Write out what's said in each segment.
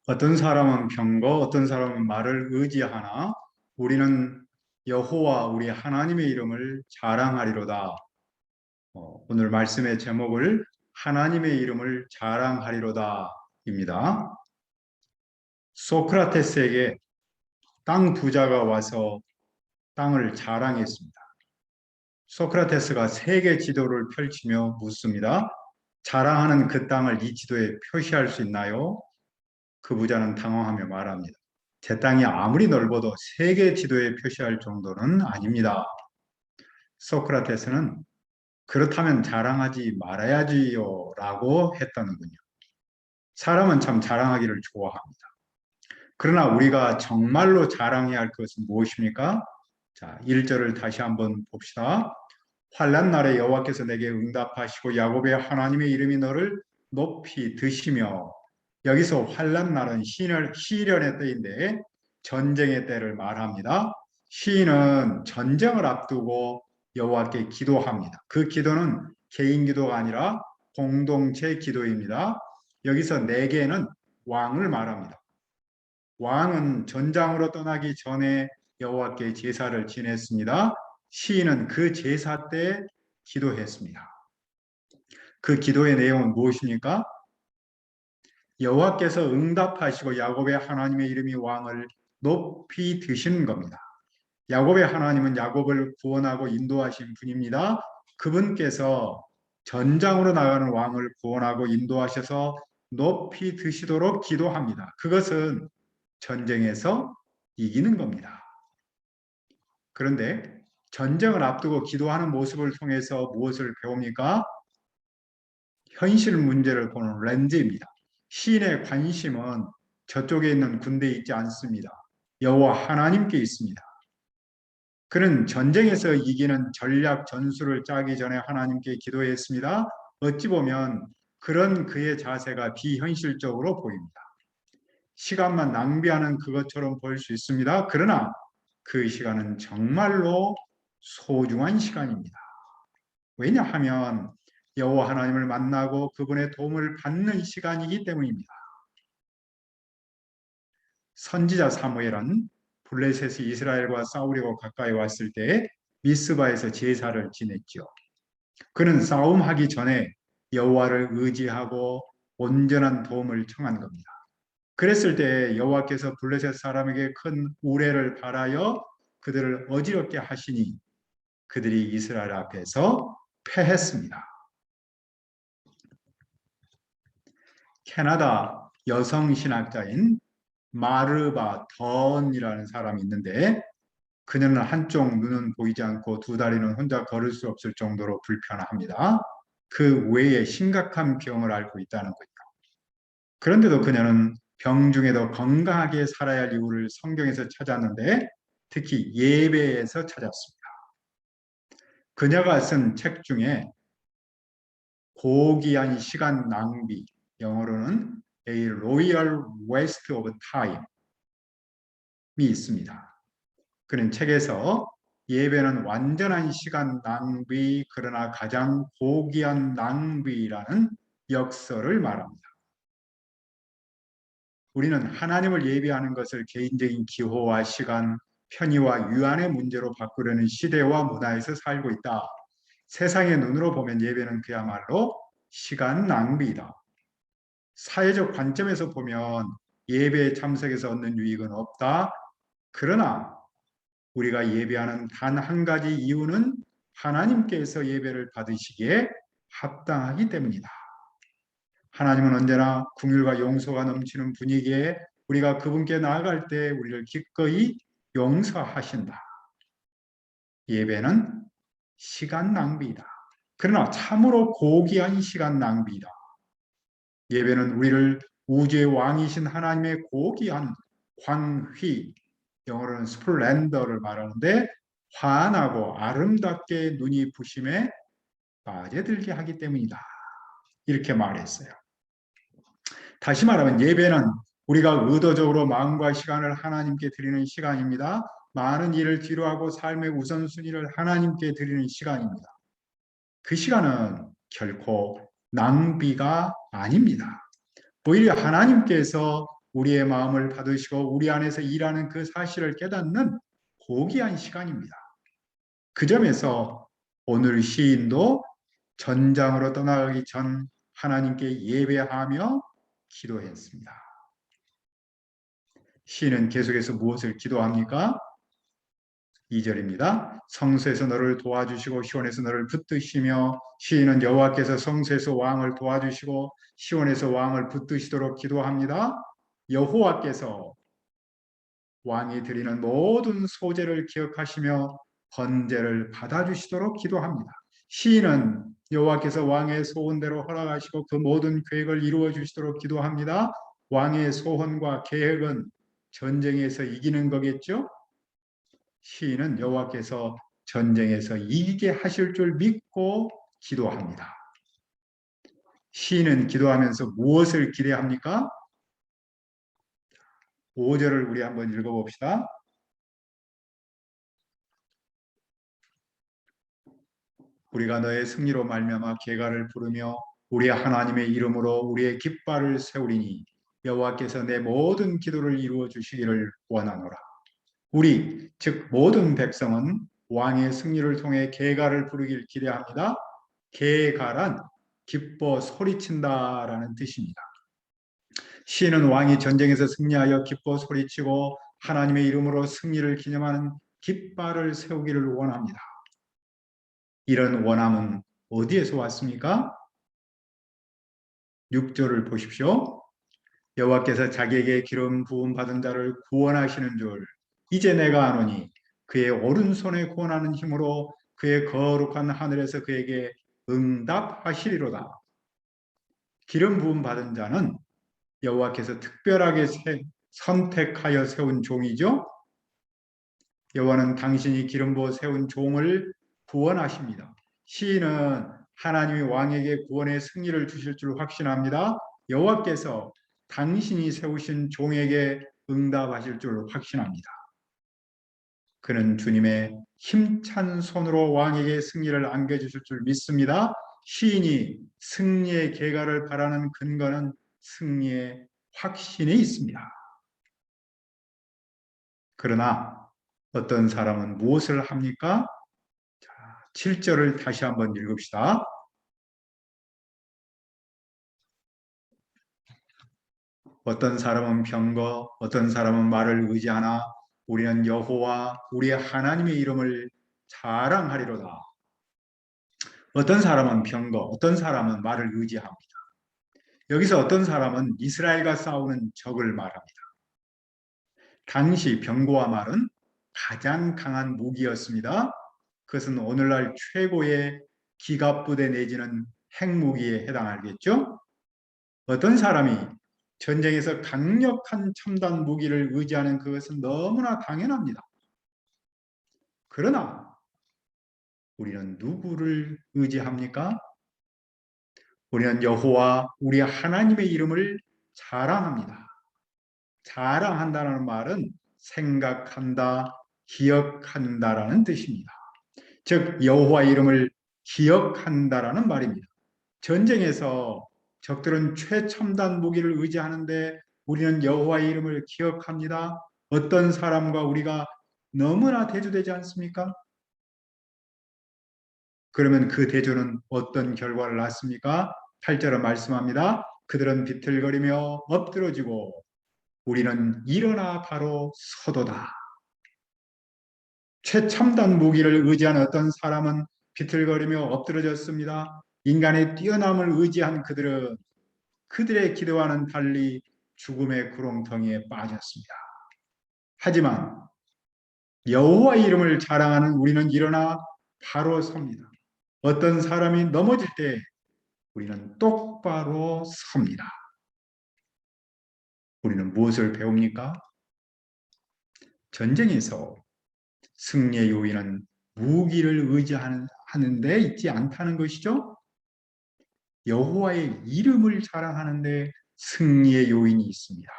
어떤 사람은 병거, 어떤 사람은 말을 의지하나 우리는 여호와 우리 하나님의 이름을 자랑하리로다. 오늘 말씀의 제목을 하나님의 이름을 자랑하리로다입니다. 소크라테스에게 땅 부자가 와서 땅을 자랑했습니다. 소크라테스가 세계 지도를 펼치며 묻습니다. 자랑하는 그 땅을 이 지도에 표시할 수 있나요? 그 부자는 당황하며 말합니다. 제 땅이 아무리 넓어도 세계 지도에 표시할 정도는 아닙니다. 소크라테스는 그렇다면 자랑하지 말아야지요 라고 했다는군요. 사람은 참 자랑하기를 좋아합니다. 그러나 우리가 정말로 자랑해야 할 것은 무엇입니까? 자, 1절을 다시 한번 봅시다. 환난 날에 여호와께서 내게 응답하시고 야곱의 하나님의 이름이 너를 높이 드시며, 여기서 환난 날은 시련의 때인데 전쟁의 때를 말합니다. 시인은 전쟁을 앞두고 여호와께 기도합니다. 그 기도는 개인 기도가 아니라 공동체 기도입니다. 여기서 내게는 왕을 말합니다. 왕은 전장으로 떠나기 전에 여호와께 제사를 지냈습니다. 시인은 그 제사 때 기도했습니다. 그 기도의 내용은 무엇입니까? 여호와께서 응답하시고 야곱의 하나님의 이름이 왕을 높이 드시는 겁니다. 야곱의 하나님은 야곱을 구원하고 인도하신 분입니다. 그분께서 전장으로 나가는 왕을 구원하고 인도하셔서 높이 드시도록 기도합니다. 그것은 전쟁에서 이기는 겁니다. 그런데 전쟁을 앞두고 기도하는 모습을 통해서 무엇을 배웁니까? 현실 문제를 보는 렌즈입니다. 시인의 관심은 저쪽에 있는 군대에 있지 않습니다. 여호와 하나님께 있습니다. 그는 전쟁에서 이기는 전략 전술을 짜기 전에 하나님께 기도했습니다. 어찌 보면 그런 그의 자세가 비현실적으로 보입니다. 시간만 낭비하는 그것처럼 보일 수 있습니다. 그러나 그 시간은 정말로 소중한 시간입니다. 왜냐하면 여호와 하나님을 만나고 그분의 도움을 받는 시간이기 때문입니다. 선지자 사무엘은 블레셋이 이스라엘과 싸우려고 가까이 왔을 때 미스바에서 제사를 지냈죠. 그는 싸움하기 전에 여호와를 의지하고 온전한 도움을 청한 겁니다. 그랬을 때 여호와께서 블레셋 사람에게 큰 우레를 발하여 그들을 어지럽게 하시니 그들이 이스라엘 앞에서 패했습니다. 캐나다 여성 신학자인 마르바 던이라는 사람이 있는데, 그녀는 한쪽 눈은 보이지 않고 두 다리는 혼자 걸을 수 없을 정도로 불편합니다. 그 외에 심각한 병을 앓고 있다는 거죠. 그런데도 그녀는 병 중에도 건강하게 살아야 할 이유를 성경에서 찾았는데 특히 예배에서 찾았습니다. 그녀가 쓴 책 중에 고귀한 시간 낭비, 영어로는 A Royal Waste of Time이 있습니다. 그는 책에서 예배는 완전한 시간 낭비, 그러나 가장 고귀한 낭비라는 역설을 말합니다. 우리는 하나님을 예배하는 것을 개인적인 기호와 시간, 편의와 유한의 문제로 바꾸려는 시대와 문화에서 살고 있다. 세상의 눈으로 보면 예배는 그야말로 시간 낭비이다. 사회적 관점에서 보면 예배에 참석해서 얻는 유익은 없다. 그러나 우리가 예배하는 단 한 가지 이유는 하나님께서 예배를 받으시기에 합당하기 때문이다. 하나님은 언제나 긍휼과 용서가 넘치는 분이기에 우리가 그분께 나아갈 때 우리를 기꺼이 용서하신다. 예배는 시간 낭비이다. 그러나 참으로 고귀한 시간 낭비이다. 예배는 우리를 우주의 왕이신 하나님의 고귀한 광휘, 영어로는 스플렌더를 말하는데 환하고 아름답게 눈이 부심에 빠져들게 하기 때문이다. 이렇게 말했어요. 다시 말하면 예배는 우리가 의도적으로 마음과 시간을 하나님께 드리는 시간입니다. 많은 일을 뒤로하고 삶의 우선순위를 하나님께 드리는 시간입니다. 그 시간은 결코 낭비가 아닙니다. 오히려 하나님께서 우리의 마음을 받으시고 우리 안에서 일하는 그 사실을 깨닫는 고귀한 시간입니다. 그 점에서 오늘 시인도 전장으로 떠나가기 전 하나님께 예배하며 기도했습니다. 시인은 계속해서 무엇을 기도합니까? 2절입니다. 성소에서 너를 도와주시고 시온에서 너를 붙드시며, 시인은 여호와께서 성소에서 왕을 도와주시고 시온에서 왕을 붙드시도록 기도합니다. 여호와께서 왕이 드리는 모든 소재를 기억하시며 번제를 받아주시도록 기도합니다. 시인은 여호와께서 왕의 소원대로 허락하시고 그 모든 계획을 이루어 주시도록 기도합니다. 왕의 소원과 계획은 전쟁에서 이기는 거겠죠? 시인은 여호와께서 전쟁에서 이기게 하실 줄 믿고 기도합니다. 시인은 기도하면서 무엇을 기대합니까? 5절을 우리 한번 읽어봅시다. 우리가 너의 승리로 말미암아 계가를 부르며 우리 하나님의 이름으로 우리의 깃발을 세우리니 여호와께서 내 모든 기도를 이루어 주시기를 원하노라. 우리 즉 모든 백성은 왕의 승리를 통해 계가를 부르길 기대합니다. 계가란 기뻐 소리친다라는 뜻입니다. 시인은 왕이 전쟁에서 승리하여 기뻐 소리치고 하나님의 이름으로 승리를 기념하는 깃발을 세우기를 원합니다. 이런 원함은 어디에서 왔습니까? 6절을 보십시오. 여호와께서 자기에게 기름 부음 받은 자를 구원하시는 줄 이제 내가 아노니 그의 오른손에 구원하는 힘으로 그의 거룩한 하늘에서 그에게 응답하시리로다. 기름 부음 받은 자는 여호와께서 특별하게 선택하여 세운 종이죠. 여호와는 당신이 기름 부어 세운 종을 구원하십니다. 시인은 하나님이 왕에게 구원의 승리를 주실 줄 확신합니다. 여호와께서 당신이 세우신 종에게 응답하실 줄 확신합니다. 그는 주님의 힘찬 손으로 왕에게 승리를 안겨주실 줄 믿습니다. 시인이 승리의 계가를 바라는 근거는 승리의 확신이 있습니다. 그러나 어떤 사람은 무엇을 합니까? 7절을 다시 한번 읽읍시다. 어떤 사람은 병거, 어떤 사람은 말을 의지하나 우리는 여호와 우리의 하나님의 이름을 자랑하리로다. 어떤 사람은 병거, 어떤 사람은 말을 의지합니다. 여기서 어떤 사람은 이스라엘과 싸우는 적을 말합니다. 당시 병거와 말은 가장 강한 무기였습니다. 그것은 오늘날 최고의 기갑부대 내지는 핵무기에 해당하겠죠. 어떤 사람이 전쟁에서 강력한 첨단 무기를 의지하는 그것은 너무나 당연합니다. 그러나 우리는 누구를 의지합니까? 우리는 여호와 우리 하나님의 이름을 자랑합니다. 자랑한다는 말은 생각한다, 기억한다라는 뜻입니다. 즉 여호와 이름을 기억한다라는 말입니다. 전쟁에서 적들은 최첨단 무기를 의지하는데 우리는 여호와의 이름을 기억합니다. 어떤 사람과 우리가 너무나 대조되지 않습니까? 그러면 그 대조는 어떤 결과를 낳습니까? 8절은 말씀합니다. 그들은 비틀거리며 엎드러지고 우리는 일어나 바로 서도다. 최첨단 무기를 의지한 어떤 사람은 비틀거리며 엎드러졌습니다. 인간의 뛰어남을 의지한 그들은 그들의 기도와는 달리 죽음의 구렁텅이에 빠졌습니다. 하지만 여호와의 이름을 자랑하는 우리는 일어나 바로 섭니다. 어떤 사람이 넘어질 때 우리는 똑바로 섭니다. 우리는 무엇을 배웁니까? 전쟁에서 승리의 요인은 무기를 의지하는 데 있지 않다는 것이죠. 여호와의 이름을 자랑하는데 승리의 요인이 있습니다.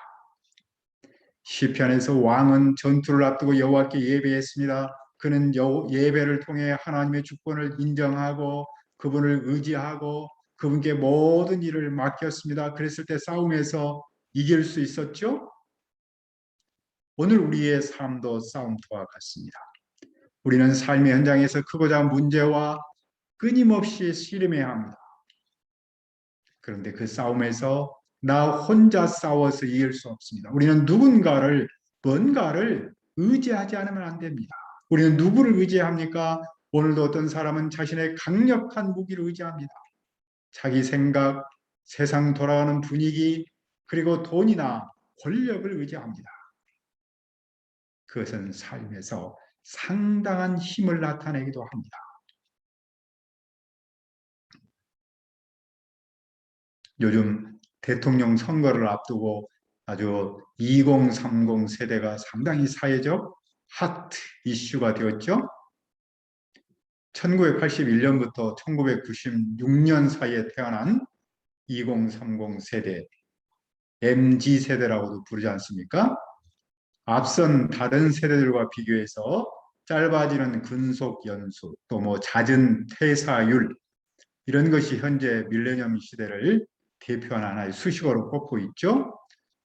시편에서 왕은 전투를 앞두고 여호와께 예배했습니다. 그는 예배를 통해 하나님의 주권을 인정하고 그분을 의지하고 그분께 모든 일을 맡겼습니다. 그랬을 때 싸움에서 이길 수 있었죠? 오늘 우리의 삶도 싸움터와 같습니다. 우리는 삶의 현장에서 크고 작은 문제와 끊임없이 씨름해야 합니다. 그런데 그 싸움에서 나 혼자 싸워서 이길 수 없습니다. 우리는 뭔가를 의지하지 않으면 안 됩니다. 우리는 누구를 의지합니까? 오늘도 어떤 사람은 자신의 강력한 무기를 의지합니다. 자기 생각, 세상 돌아가는 분위기, 그리고 돈이나 권력을 의지합니다. 그것은 삶에서 상당한 힘을 나타내기도 합니다. 요즘 대통령 선거를 앞두고 아주 2030 세대가 상당히 사회적 핫 이슈가 되었죠. 1981년부터 1996년 사이에 태어난 2030 세대, MZ 세대라고도 부르지 않습니까? 앞선 다른 세대들과 비교해서 짧아지는 근속 연수, 또 뭐 잦은 퇴사율, 이런 것이 현재 밀레니엄 시대를 대표하는 하나의 수식어로 꼽고 있죠.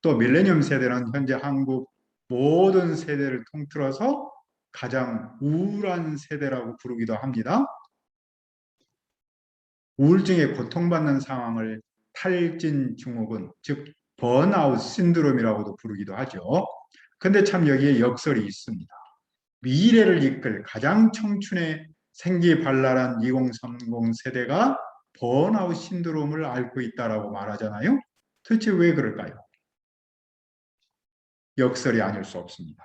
또 밀레니엄 세대는 현재 한국 모든 세대를 통틀어서 가장 우울한 세대라고 부르기도 합니다. 우울증에 고통받는 상황을 탈진 증후군, 즉 번아웃 신드롬이라고도 부르기도 하죠. 근데 참 여기에 역설이 있습니다. 미래를 이끌 가장 청춘의 생기발랄한 2030 세대가 번아웃 신드롬을 앓고 있다라고 말하잖아요. 도대체 왜 그럴까요? 역설이 아닐 수 없습니다.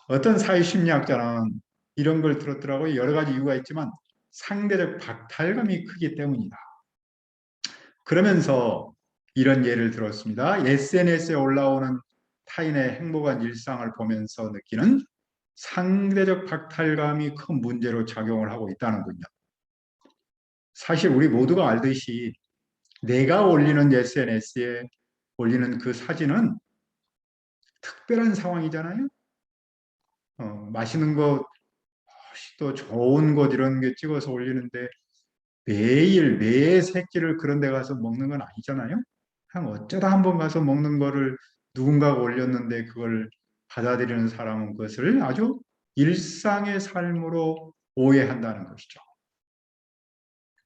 어떤 사회심리학자는 이런 걸 들었더라고요. 여러 가지 이유가 있지만 상대적 박탈감이 크기 때문이다. 그러면서 이런 예를 들었습니다. SNS에 올라오는 타인의 행복한 일상을 보면서 느끼는 상대적 박탈감이 큰 문제로 작용을 하고 있다는군요. 사실 우리 모두가 알듯이 내가 올리는 SNS에 올리는 그 사진은 특별한 상황이잖아요. 맛있는 것, 또 좋은 것 이런 게 찍어서 올리는데 매일 매 새끼를 그런 데 가서 먹는 건 아니잖아요. 그냥 어쩌다 한번 가서 먹는 거를 누군가가 올렸는데 그걸 받아들이는 사람은 그것을 아주 일상의 삶으로 오해한다는 것이죠.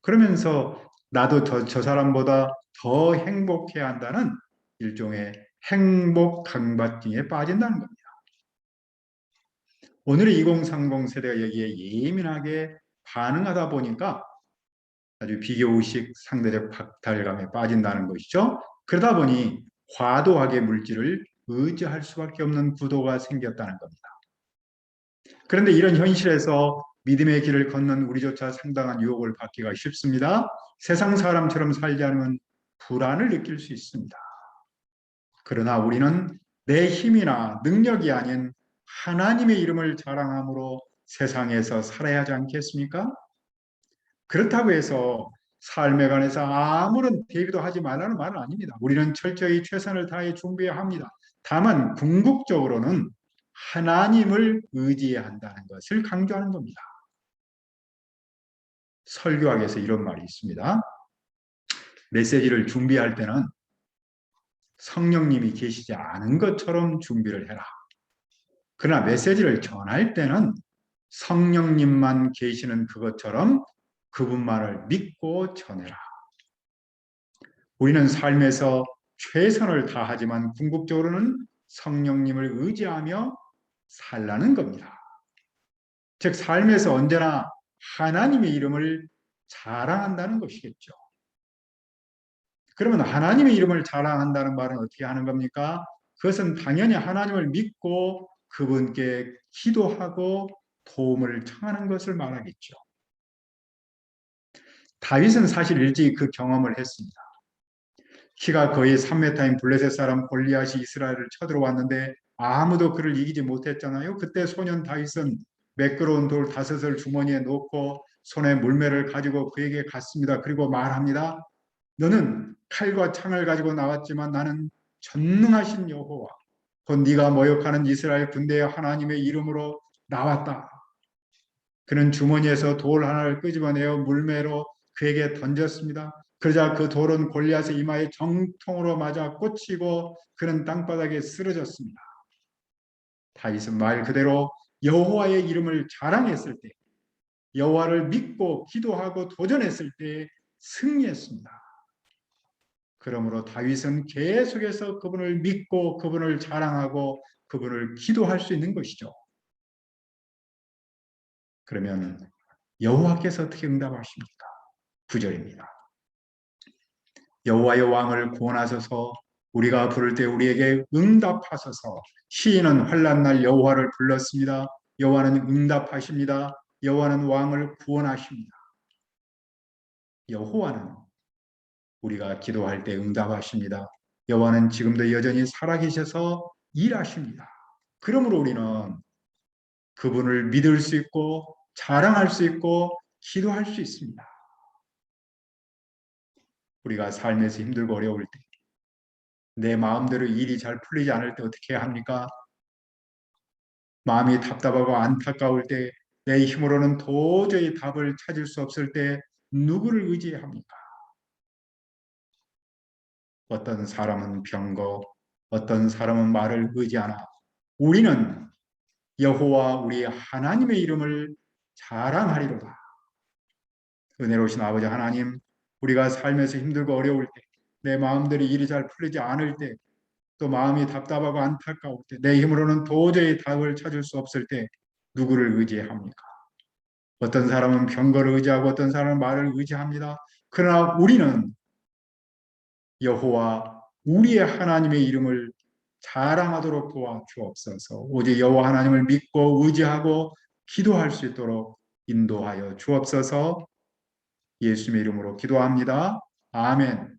그러면서 나도 저 사람보다 더 행복해야 한다는 일종의 행복 강박증에 빠진다는 겁니다. 오늘의 2030 세대가 여기에 예민하게 반응하다 보니까 아주 비교의식 상대적 박탈감에 빠진다는 것이죠. 그러다 보니 과도하게 물질을 의지할 수밖에 없는 구도가 생겼다는 겁니다. 그런데 이런 현실에서 믿음의 길을 걷는 우리조차 상당한 유혹을 받기가 쉽습니다. 세상 사람처럼 살지 않으면 불안을 느낄 수 있습니다. 그러나 우리는 내 힘이나 능력이 아닌 하나님의 이름을 자랑함으로 세상에서 살아야 하지 않겠습니까? 그렇다고 해서 삶에 관해서 아무런 대비도 하지 말라는 말은 아닙니다. 우리는 철저히 최선을 다해 준비해야 합니다. 다만 궁극적으로는 하나님을 의지해야 한다는 것을 강조하는 겁니다. 설교학에서 이런 말이 있습니다. 메시지를 준비할 때는 성령님이 계시지 않은 것처럼 준비를 해라. 그러나 메시지를 전할 때는 성령님만 계시는 그것처럼 그분만을 믿고 전해라. 우리는 삶에서 최선을 다하지만 궁극적으로는 성령님을 의지하며 살라는 겁니다. 즉 삶에서 언제나 하나님의 이름을 자랑한다는 것이겠죠. 그러면 하나님의 이름을 자랑한다는 말은 어떻게 하는 겁니까? 그것은 당연히 하나님을 믿고 그분께 기도하고 도움을 청하는 것을 말하겠죠. 다윗은 사실 일찍 그 경험을 했습니다. 키가 거의 3m인 블레셋 사람 골리앗이 이스라엘을 쳐들어왔는데 아무도 그를 이기지 못했잖아요. 그때 소년 다윗은 매끄러운 돌 5을 주머니에 넣고 손에 물매를 가지고 그에게 갔습니다. 그리고 말합니다. 너는 칼과 창을 가지고 나왔지만 나는 전능하신 여호와 곧 네가 모욕하는 이스라엘 군대의 하나님의 이름으로 나왔다. 그는 주머니에서 돌 하나를 끄집어내어 물매로 그에게 던졌습니다. 그러자 그 돌은 골리앗의 이마에 정통으로 맞아 꽂히고 그는 땅바닥에 쓰러졌습니다. 다윗은 말 그대로 여호와의 이름을 자랑했을 때, 여호와를 믿고 기도하고 도전했을 때 승리했습니다. 그러므로 다윗은 계속해서 그분을 믿고 그분을 자랑하고 그분을 기도할 수 있는 것이죠. 그러면 여호와께서 어떻게 응답하십니까? 9절입니다. 여호와의 왕을 구원하소서, 우리가 부를 때 우리에게 응답하소서. 시인은 환난 날 여호와를 불렀습니다. 여호와는 응답하십니다. 여호와는 왕을 구원하십니다. 여호와는 우리가 기도할 때 응답하십니다. 여호와는 지금도 여전히 살아계셔서 일하십니다. 그러므로 우리는 그분을 믿을 수 있고 자랑할 수 있고 기도할 수 있습니다. 우리가 삶에서 힘들고 어려울 때, 내 마음대로 일이 잘 풀리지 않을 때 어떻게 해야 합니까? 마음이 답답하고 안타까울 때, 내 힘으로는 도저히 답을 찾을 수 없을 때 누구를 의지해야 합니까? 어떤 사람은 병거, 어떤 사람은 말을 의지하나 우리는 여호와 우리 하나님의 이름을 자랑하리로다. 은혜로우신 아버지 하나님, 우리가 삶에서 힘들고 어려울 때, 내 마음대로 일이 잘 풀리지 않을 때, 또 마음이 답답하고 안타까울 때, 내 힘으로는 도저히 답을 찾을 수 없을 때 누구를 의지해야 합니까? 어떤 사람은 병거를 의지하고 어떤 사람은 말을 의지합니다. 그러나 우리는 여호와 우리의 하나님의 이름을 자랑하도록 도와주옵소서. 오직 여호와 하나님을 믿고 의지하고 기도할 수 있도록 인도하여 주옵소서. 예수님의 이름으로 기도합니다. 아멘.